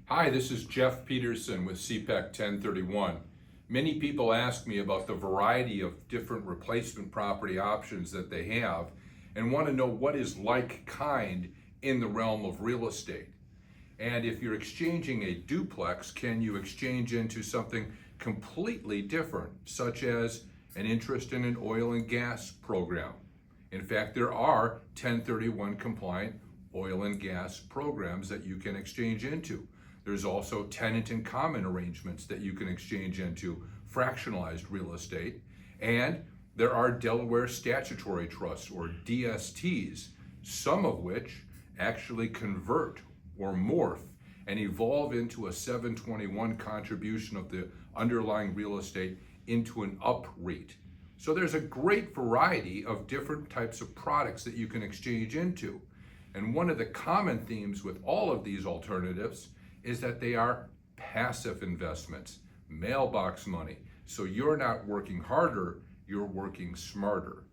Hi, this is Jeff Peterson with CPEC 1031. Many people ask me about the variety of different replacement property options that they have and want to know what is like kind in the realm of real estate. And if you're exchanging a duplex, can you exchange into something completely different, such as an interest in an oil and gas program? In fact, there are 1031 compliant oil and gas programs that you can exchange into. There's also tenant in common arrangements that you can exchange into fractionalized real estate. And there are Delaware statutory trusts, or DSTs, some of which actually convert or morph and evolve into a 721 contribution of the underlying real estate into an UPREIT. So there's a great variety of different types of products that you can exchange into. And one of the common themes with all of these alternatives is that they are passive investments, mailbox money. So you're not working harder, you're working smarter.